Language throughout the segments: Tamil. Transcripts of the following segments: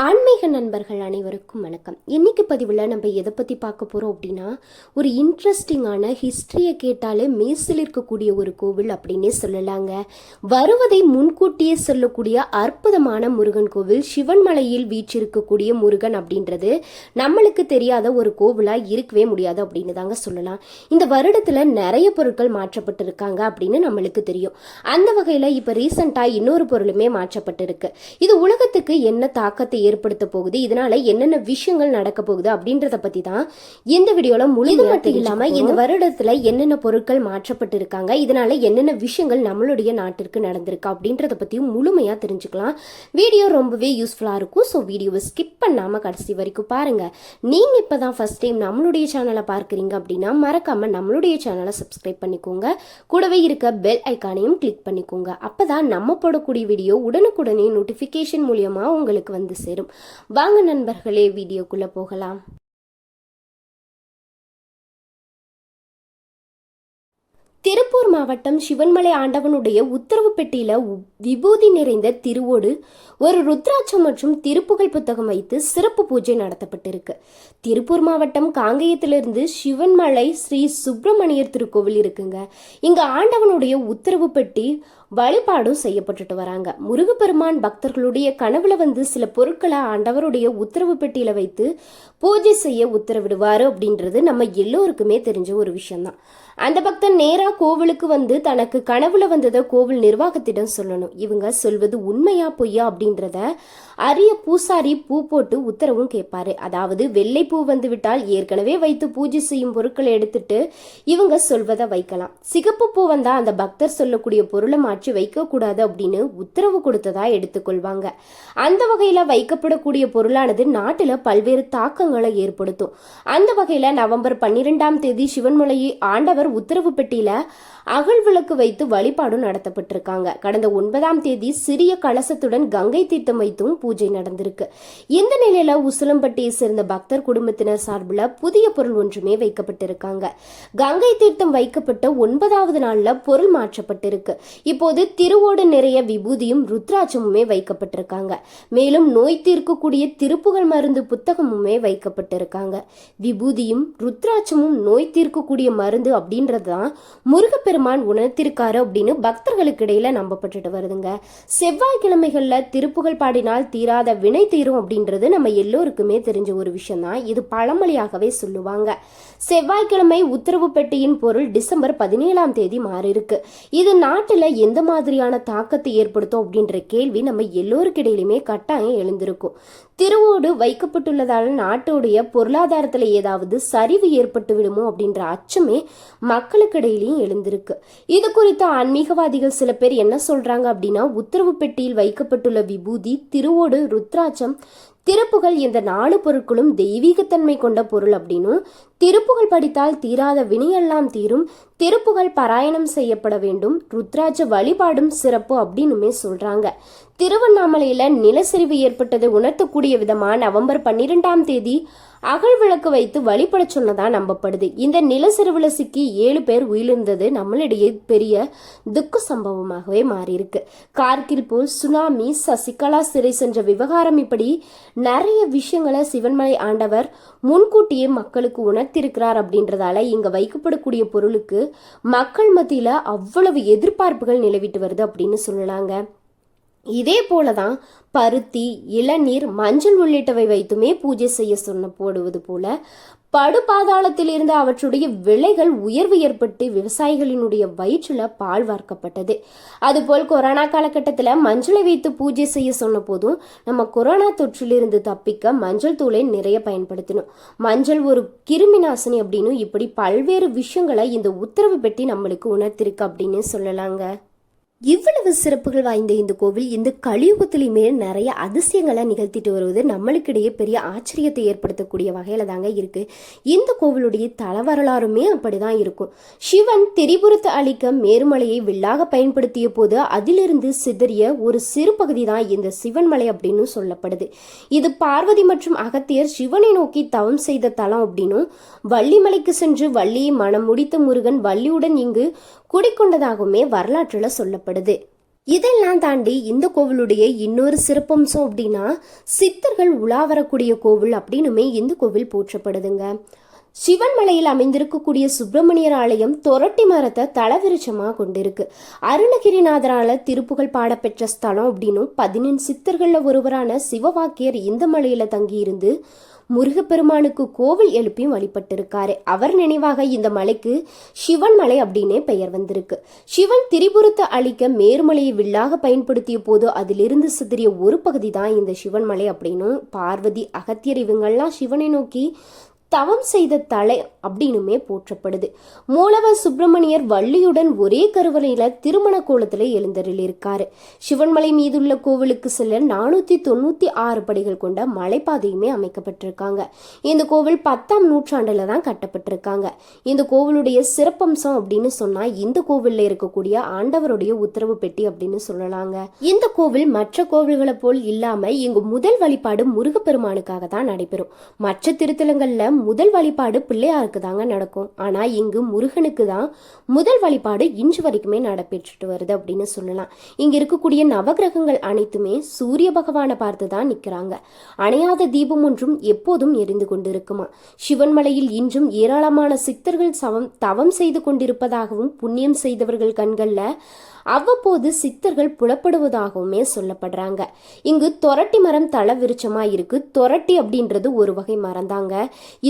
ஆன்மீக நண்பர்கள் அனைவருக்கும் வணக்கம். இன்னைக்கு பதிவில் நம்ம எதை பற்றி பார்க்க போகிறோம் அப்படின்னா, ஒரு இன்ட்ரெஸ்டிங்கான ஹிஸ்ட்ரியை கேட்டாலே மேசில் இருக்கக்கூடிய ஒரு கோவில் அப்படின்னே சொல்லலாங்க. வருவதை முன்கூட்டியே சொல்லக்கூடிய அற்புதமான முருகன் கோவில், சிவன்மலையில் வீற்றிருக்கக்கூடிய முருகன் அப்படின்றது நம்மளுக்கு தெரியாத ஒரு கோவிலாக இருக்கவே முடியாது அப்படின்னு தாங்க சொல்லலாம். இந்த வருடத்தில் நிறைய பொருட்கள் மாற்றப்பட்டிருக்காங்க அப்படின்னு நம்மளுக்கு தெரியும். அந்த வகையில் இப்போ ரீசெண்டாக இன்னொரு பொருளுமே மாற்றப்பட்டிருக்கு. இது உலகத்துக்கு என்ன தாக்கத்தை ஏற்படுத்த போகுது, இதனால என்னென்ன விஷயங்கள் நடக்க போகுது அப்படின்றத பத்தி தான் இந்த வீடியோல முழுமையா இல்லாம இந்த வருடத்துல என்னென்ன பொருட்கள் மாற்றப்பட்டு இருக்காங்க, இதனால என்னென்ன விஷயங்கள் நம்மளுடைய நாட்டிற்கு நடந்திருக்கு அப்படின்றத பத்தியும் முழுமையா தெரிஞ்சுக்கலாம். வீடியோ ரொம்பவே யூஸ்ஃபுல்லா இருக்கும். ஸோ வீடியோவை ஸ்கிப் பண்ணாம கடைசி வரைக்கும் பாருங்க. நீங்க இப்பதான் ஃபர்ஸ்ட் டைம் நம்மளுடைய சேனலை பார்க்குறீங்க அப்படின்னா மறக்காம நம்மளுடைய சேனலை சப்ஸ்கிரைப் பண்ணிக்கோங்க. கூடவே இருக்க பெல் ஐக்கானையும் கிளிக் பண்ணிக்கோங்க. அப்பதான் நம்ம போடக்கூடிய வீடியோ உடனுக்குடனே நோட்டிபிகேஷன் மூலியமா உங்களுக்கு வந்து சேரும். வாங்க நண்பர்களே, வீடியோக்குள்ள போகலாம். திருப்பூர் மாவட்டம் சிவன்மலை ஆண்டவனுடைய உத்தரவு பெட்டியில விபூதி நிறைந்த திருவோடு ஒரு ருத்ராட்சம் மற்றும் திருப்புகழ் புத்தகம் வைத்து சிறப்பு பூஜை நடத்தப்பட்டிருக்கு. திருப்பூர் மாவட்டம் காங்கேயத்திலிருந்து சிவன்மலை ஸ்ரீ சுப்பிரமணியர் திருக்கோவில் இருக்குங்க. இங்க ஆண்டவனுடைய உத்தரவு பெட்டி வழிபாடும் செய்யப்பட்டுட்டு வராங்க. முருகப்பெருமான் பக்தர்களுடைய கனவுல வந்து சில பொருட்களை ஆண்டவருடைய உத்தரவு பெட்டியில வைத்து பூஜை செய்ய உத்தரவிடுவாரு அப்படின்றது நம்ம எல்லோருக்குமே தெரிஞ்ச ஒரு விஷயம்தான். அந்த பக்தன் நேரா கோவிலுக்கு வந்து தனக்கு கனவுல வந்ததை கோவில் நிர்வாகத்திடம் சொல்லணும். இவங்க சொல்வது உண்மையா பொய்யா அப்படின்றத அரிய பூசாரி பூ போட்டு உத்தரவும் கேட்பாரு. அதாவது வெள்ளை பூ வந்து விட்டால் ஏற்கனவே வைத்து பூஜை செய்யும் பொருட்களை எடுத்துட்டு இவங்க சொல்வதை வைக்கலாம். சிகப்பு பூ வந்தா அந்த பக்தர் சொல்லக்கூடிய பொருளை மாற்றி வைக்க கூடாது அப்படின்னு உத்தரவு கொடுத்ததா எடுத்துக்கொள்வாங்க. அந்த வகையில வைக்கப்படக்கூடிய பொருளானது நாட்டுல பல்வேறு தாக்கங்களை ஏற்படுத்தும். அந்த வகையில நவம்பர் 12ஆம் தேதி சிவன்மலையை ஆண்டவர் உத்தரவு பெட்டியில அகல் விளக்கு வைத்து வழிபாடும் நடத்தப்பட்டிருக்காங்க. கடந்த 9ஆம் தேதி சிறிய கலசத்துடன் கங்கை தீர்த்தம் வைத்தும் பூஜை நடந்திருக்கு. இந்த நிலையில உசிலம்பட்டியை சேர்ந்த பக்தர் குடும்பத்தினர் சார்பில் புதிய பொருள் ஒன்றுமே வைக்கப்பட்டிருக்காங்க. கங்கை தீர்த்தம் வைக்கப்பட்ட 9வது நாள்ல பொருள் மாற்றப்பட்டிருக்கு. இப்போது திருவோடு நிறைய விபூதியும் ருத்ராட்சமுமே வைக்கப்பட்டிருக்காங்க. மேலும் நோய் தீர்க்கக்கூடிய திருப்புகழ் மருந்து புத்தகமுமே வைக்கப்பட்டிருக்காங்க. விபூதியும் ருத்ராட்சமும் நோய் தீர்க்கக்கூடிய மருந்து அப்படின்றதுதான் முருகப்பெருமான் உணர்த்திருக்காரு அப்படின்னு பக்தர்களுக்கு இடையில நம்பப்பட்டுட்டு வருதுங்க. செவ்வாய்க்கிழமைகள்ல திருப்புகழ் பாடினால் தீராத வினை தீரும் அப்படின்றது நம்ம எல்லோருக்குமே தெரிஞ்ச ஒரு விஷயம் தான். இது பழமொழியாகவே சொல்லுவாங்க. செவ்வாய்க்கிழமை உத்தரவு பெட்டியின் பொருள் டிசம்பர் 17ஆம் தேதி மாறி இருக்கு. இது நாட்டுல எந்த மாதிரியான தாக்கத்தை ஏற்படுத்தும் அப்படின்ற கேள்வி நம்ம எல்லோருக்கிடையிலுமே கட்டாயம் எழுந்திருக்கும். திருவோடு வைக்கப்பட்டுள்ளதால் நாட்டுடைய பொருளாதாரத்துல ஏதாவது சரிவு ஏற்பட்டு விடுமோ அப்படின்ற அச்சமே மக்களுக்கிடையிலையும் எழுந்திருக்கு. இது குறித்த ஆன்மீகவாதிகள் சில பேர் என்ன சொல்றாங்க அப்படின்னா, உத்தரவு பெட்டியில் வைக்கப்பட்டுள்ள விபூதி, திருவோடு, ருத்ராட்சம், திருப்புகழ் இந்த 4 பொருட்களும் தெய்வீகத்தன்மை கொண்ட பொருள் அப்படின்னும், திருப்புகழ் படித்தால் தீராத வினையெல்லாம் தீரும், திருப்புகழ் பாராயணம் செய்யப்பட வேண்டும், ருத்ராட்ச வழிபாடும் சிறப்பு அப்படின்னுமே சொல்றாங்க. திருவண்ணாமலையில நிலச்சரிவு ஏற்பட்டதை உணர்த்தக்கூடிய விதமா நவம்பர் 12ஆம் தேதி அகல் விளக்கு வைத்து வழிபட சொன்னதா நம்பப்படுது. இந்த நிலச்சரிவுல சிக்கி 7 பேர் உயிரிழந்தது நம்மளிடையே பெரிய துக்க சம்பவமாகவே மாறியிருக்கு. கார்கில் போல், சுனாமி, சசிகலா சிறை சென்ற விவகாரம், இப்படி நிறைய விஷயங்களை சிவன்மலை ஆண்டவர் முன்கூட்டியே மக்களுக்கு உணர்த்திருக்கிறார் அப்படின்றதால இங்க வைக்கப்படக்கூடிய பொருளுக்கு மக்கள் மத்தியில அவ்வளவு எதிர்பார்ப்புகள் நிலவிட்டு வருது அப்படின்னு சொல்லலாங்க. இதே போலதான் பருத்தி, இளநீர், மஞ்சள் உள்ளிட்டவை வைத்துமே பூஜை செய்ய போடுவது போல படுபாதாளத்தில் இருந்து அவற்றுடைய விலைகள் உயர்வு ஏற்பட்டு விவசாயிகளினுடைய வயிற்றுல பால் வார்க்கப்பட்டது. அதுபோல் கொரோனா காலகட்டத்தில் மஞ்சளை வைத்து பூஜை செய்ய சொன்ன போதும் நம்ம கொரோனா தொற்றிலிருந்து தப்பிக்க மஞ்சள் தூளை நிறைய பயன்படுத்தணும். மஞ்சள் ஒரு கிருமி நாசினி அப்படின்னு இப்படி பல்வேறு விஷயங்களை இந்த உத்தரவு பெட்டி நம்மளுக்கு உணர்த்திருக்கு அப்படின்னு சொல்லலாங்க. இவ்வளவு சிறப்புகள் வாய்ந்த இந்த கோவில் இந்த கலியுகத்திலுமே நிறைய அதிசயங்களை நிகழ்த்திட்டு வருவது நம்மளுக்கிடையே பெரிய ஆச்சரியத்தை ஏற்படுத்தக்கூடிய வகையில தாங்க இருக்கு. இந்த கோவிலுடைய தல வரலாறுமே அப்படிதான் இருக்கும். சிவன் திரிபுரத்தை அழிக்க மேருமலையை வில்லாக பயன்படுத்திய போது அதிலிருந்து சிதறிய ஒரு சிறு பகுதி தான் இந்த சிவன்மலை அப்படின்னு சொல்லப்படுது. இது பார்வதி மற்றும் அகத்தியர் சிவனை நோக்கி தவம் செய்த தலம் அப்படின்னும், வள்ளிமலைக்கு சென்று வள்ளியை மனம் முடித்த முருகன் வள்ளியுடன் இங்கு குடிக்கொண்டதாகவுமே வரலாற்றுல சொல்லப்படுது. இதெல்லாம் தாண்டி இந்த கோவிலுடைய இன்னொரு சிறப்பம்சம் அப்படின்னா சித்தர்கள் உலா வரக்கூடிய கோவில் அப்படின்னுமே இந்த கோவில் போற்றப்படுதுங்க. சிவன் மலையில் அமைந்திருக்கக்கூடிய சுப்பிரமணியர் ஆலயம் தொரட்டி மரத்தை தலவிருச்சமாக கொண்டிருக்கு. அருணகிரிநாதரால திருப்புகழ் பாடப்பெற்ற ஸ்தலம் அப்படின்னும் 15 சித்தர்களில் ஒருவரான சிவவாக்கியர் இந்த மலையில தங்கியிருந்து முருகப்பெருமானுக்கு கோவில் எழுப்பியும் வழிபட்டிருக்காரு. அவர் நினைவாக இந்த மலைக்கு சிவன் மலை அப்படின்னே பெயர் வந்திருக்கு. சிவன் திரிபுரத்தை அழிக்க மேருமலையை வில்லாக பயன்படுத்திய போது அதிலிருந்து சிதறிய ஒரு பகுதி தான் இந்த சிவன் மலை அப்படின்னும் பார்வதி அகத்தியர் இவங்கள்லாம் சிவனை நோக்கி தவம் செய்த தலை அப்படின்னுமே போற்றப்படுது. மூலவர் சுப்பிரமணியர் வள்ளியுடன் ஒரே கருவறையில திருமண கோலத்துல எழுந்தருள் இருக்காரு. சிவன்மலை மீதுள்ள கோவிலுக்கு செல்ல 496 படிகள் கொண்ட மலைப்பாதையுமே அமைக்கப்பட்டிருக்காங்க. இந்த கோவில் 10ஆம் நூற்றாண்டுல தான் கட்டப்பட்டிருக்காங்க. இந்த கோவிலுடைய சிறப்பம்சம் அப்படின்னு சொன்னா இந்த கோவில்ல இருக்கக்கூடிய ஆண்டவருடைய உத்தரவு பெட்டி அப்படின்னு சொல்லலாங்க. இந்த கோவில் மற்ற கோவில்களை போல் இல்லாம இங்கு முதல் வழிபாடு முருகப்பெருமானுக்காக தான் நடைபெறும். மற்ற திருத்தலங்கள்ல முதல் வழிபாடு பிள்ளையாருக்கு தாங்க நடக்கும். ஆனா இங்கு முருகனுக்கு தான் முதல் வழிபாடு இன்று வரைக்குமே நடைபெற்றுட்டு வருது அப்படின்னு சொல்லலாம். இங்க இருக்கக்கூடிய நவகிரகங்கள் அனைத்துமே சூரிய பகவானை பார்த்து தான் நிக்கிறாங்க. அணையாத தீபம் ஒன்றும் எப்போதும் எரிந்து கொண்டு இருக்குமா. சிவன்மலையில் இன்றும் ஏராளமான சித்தர்கள் தவம் செய்து கொண்டிருப்பதாகவும் புண்ணியம் செய்தவர்கள் கண்கள்ல அவ்வப்போது சித்தர்கள் புலப்படுவதாகவுமே சொல்லப்படுறாங்க. இங்கு தொரட்டி மரம் தல விருட்சமா இருக்கு. தொரட்டி அப்படின்றது ஒரு வகை மரம் தாங்க.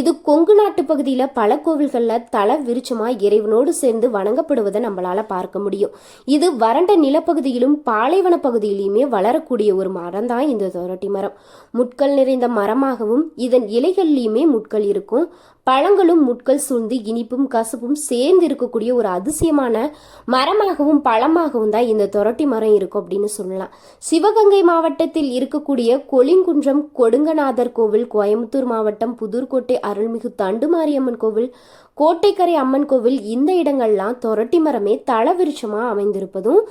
இது கொங்கு நாட்டு பகுதியில பல கோவில்கள்ல தல விருட்சமா இறைவனோடு சேர்ந்து வணங்கப்படுவதை நம்மளால பார்க்க முடியும். இது வறண்ட நிலப்பகுதியிலும் பாலைவன பகுதியிலுமே வளரக்கூடிய ஒரு மரம் தான் இந்த தொரட்டி மரம். முட்கள் நிறைந்த மரமாகவும் இதன் இலைகள்லயுமே முட்கள் இருக்கும். பழங்களும் முட்கள் சூழ்ந்து இனிப்பும் கசப்பும் சேர்ந்து இருக்கக்கூடிய ஒரு அதிசயமான மரமாகவும் பழமாகவும் தான் இந்த தொரட்டி மரம் இருக்கும் அப்படின்னு சொல்லலாம். சிவகங்கை மாவட்டத்தில் இருக்கக்கூடிய கொளிங்குன்றம் கொடுங்கநாதர் கோவில், கோயம்புத்தூர் மாவட்டம் புதூர்கோட்டை அருள்மிகு தண்டுமாரியம்மன் கோவில், கோட்டைக்கரை அம்மன் கோவில், இந்த இடங்கள்லாம் தொரட்டி மரமே தலவிருட்சமா அமைந்திருப்பதும்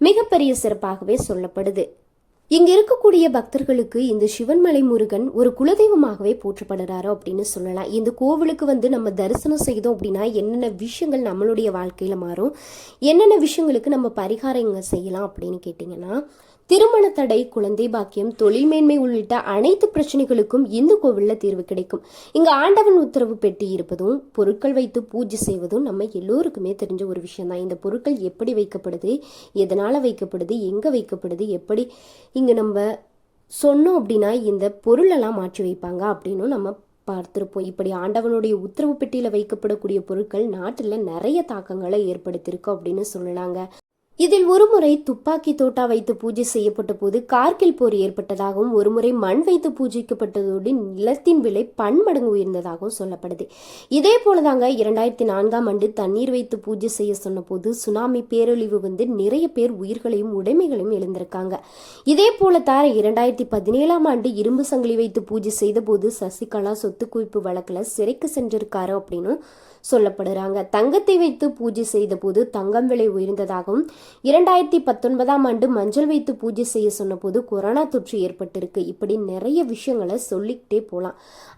மிகப்பெரிய சிறப்பாகவே சொல்லப்படுது. இங்க இருக்கக்கூடிய பக்தர்களுக்கு இந்த சிவன்மலை முருகன் ஒரு குலதெய்வமாகவே போற்றப்படுறாரோ அப்படின்னு சொல்லலாம். இந்த கோவிலுக்கு நம்ம தரிசனம் செய்தோம் அப்படின்னா என்னென்ன விஷயங்கள் நம்மளுடைய வாழ்க்கையில மாறும், என்னென்ன விஷயங்களுக்கு நம்ம பரிகாரங்கள் செய்யலாம் அப்படின்னு கேட்டிங்கன்னா, திருமண தடை, குழந்தை பாக்கியம், தொழில் மேன்மை உள்ளிட்ட அனைத்து பிரச்சனைகளுக்கும் இந்த கோவில்ல தீர்வு கிடைக்கும். இங்க ஆண்டவன் உத்தரவு பெட்டி இருப்பதும் பொருட்கள் வைத்து பூஜை செய்வதும் நம்ம எல்லோருக்குமே தெரிஞ்ச ஒரு விஷயம் தான். இந்த பொருட்கள் எப்படி வைக்கப்படுது, எதனால வைக்கப்படுது, எங்க வைக்கப்படுது, எப்படி இங்க நம்ம சொன்னோம் அப்படின்னா இந்த பொருளெல்லாம் மாற்றி வைப்பாங்க அப்படின்னு நம்ம பார்த்திருப்போம். இப்படி ஆண்டவனுடைய உத்தரவு பெட்டியில வைக்கப்படக்கூடிய பொருட்கள் நாட்டில் நிறைய தாக்கங்களை ஏற்படுத்தியிருக்கோம் அப்படின்னு சொல்லலாங்க. இதில் ஒருமுறை துப்பாக்கி தோட்டா வைத்து பூஜை செய்யப்பட்ட போது கார்கில் போர் ஏற்பட்டதாகவும், ஒருமுறை மண் வைத்து பூஜிக்கப்பட்டதோடு நிலத்தின் விலை பன்மடங்கு உயர்ந்ததாகவும் சொல்லப்படுது. இதே போலதாங்க 2004ஆம் ஆண்டு தண்ணீர் வைத்து பூஜை செய்ய சொன்ன போது சுனாமி பேரழிவு நிறைய பேர் உயிர்களையும் உடைமைகளையும் இழந்திருக்காங்க. இதே போலத்தான் 2017ஆம் ஆண்டு இரும்பு சங்கிலி வைத்து பூஜை செய்த போது சசிகலா சொத்து குவிப்பு வழக்குல சிறைக்கு சென்றிருக்காரு அப்படின்னு சொல்லப்படுறாங்க. தங்கத்தை வைத்து பூஜை செய்த போது தங்கம் விலை உயர்ந்ததாகவும், 2019ஆம் ஆண்டு மஞ்சள் வைத்து பூஜை செய்ய சொன்ன போது கொரோனா தொற்று ஏற்பட்டிருக்கு. இப்படி நிறைய விஷயங்களை சொல்லிக்கிட்டே போகலாம்.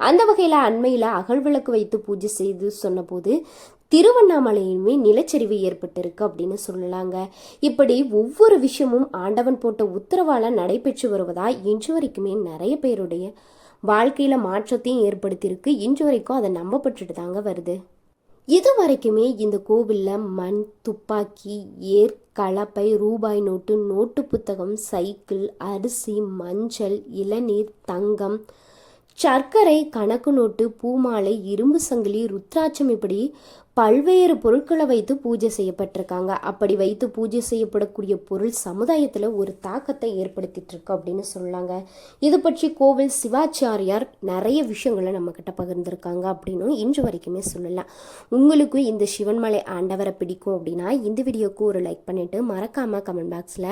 அந்த வகையில அண்மையில அகழ்விளக்கு வைத்து பூஜை செய்து சொன்ன போது திருவண்ணாமலையிலுமே நிலச்சரிவு ஏற்பட்டிருக்கு அப்படின்னு சொல்லலாங்க. இப்படி ஒவ்வொரு விஷயமும் ஆண்டவன் போட்ட உத்தரவால நடைபெற்று வருவதா இன்று வரைக்குமே நிறைய பேருடைய வாழ்க்கையில மாற்றத்தையும் ஏற்படுத்தியிருக்கு. இன்று வரைக்கும் அதை நம்பப்பட்டுட்டு தாங்க வருது. இது வரைக்குமே இந்த கோவிலில் மண், துப்பாக்கி, ஏர், கலப்பை, ரூபாய் நோட்டு, நோட்டு புத்தகம், சைக்கிள், அரிசி, மஞ்சள், இளநீர், தங்கம், சர்க்கரை, கணக்கு நோட்டு, பூமாலை, இரும்பு சங்கிலி, ருத்ராட்சம் இப்படி பல்வேறு பொருட்களை வைத்து பூஜை செய்யப்பட்டிருக்காங்க. அப்படி வைத்து பூஜை செய்யப்படக்கூடிய பொருள் சமுதாயத்தில் ஒரு தாக்கத்தை ஏற்படுத்திட்டு இருக்கு அப்படின்னு சொல்லாங்க. இது பற்றி கோவில் சிவாச்சாரியார் நிறைய விஷயங்களை நம்ம கிட்ட பகிர்ந்திருக்காங்க அப்படின்னு இன்று வரைக்குமே சொல்லலாம். உங்களுக்கு இந்த சிவன்மலை ஆண்டவரை பிடிக்கும் அப்படின்னா இந்த வீடியோக்கு ஒரு லைக் பண்ணிட்டு மறக்காம கமெண்ட் பாக்ஸில்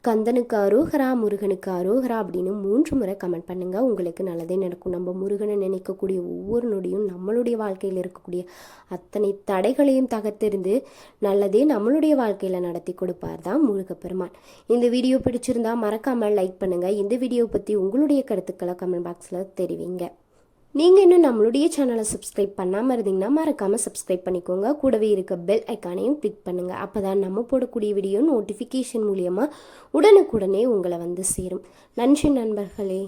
கந்தனுக்கு அரோகரா, முருகனுக்கு அரோகரா அப்படின்னு 3 முறை கமெண்ட் பண்ணுங்க. உங்களுக்கு நல்லதே நடக்கும். நம்ம முருகனை நினைக்கக்கூடிய ஒவ்வொரு நொடியும் நம்மளுடைய வாழ்க்கையில் இருக்கக்கூடிய அத்தனை தடைகளையும் தகர்த்தெறிந்து நல்லதே நம்மளுடைய வாழ்க்கையில நடத்தி கொடுப்பார் தான் முருகப்பெருமான். இந்த வீடியோ பிடிச்சிருந்தா மறக்காம லைக் பண்ணுங்க. இந்த வீடியோ பத்தி உங்களுடைய கருத்துக்களை கமெண்ட் பாக்ஸ்ல தெரிவிங்க. நீங்கள் இன்னும் நம்மளுடைய சேனலை சப்ஸ்கிரைப் பண்ணாமல் இருந்தீங்கன்னா மறக்காமல் சப்ஸ்கிரைப் பண்ணிக்கோங்க. கூடவே இருக்க பெல் ஐக்கானையும் கிளிக் பண்ணுங்கள். அப்போ தான் நம்ம போடக்கூடிய வீடியோ நோட்டிஃபிகேஷன் மூலியமாக உடனுக்குடனே உங்களை வந்து சேரும். நன்றி நண்பர்களே.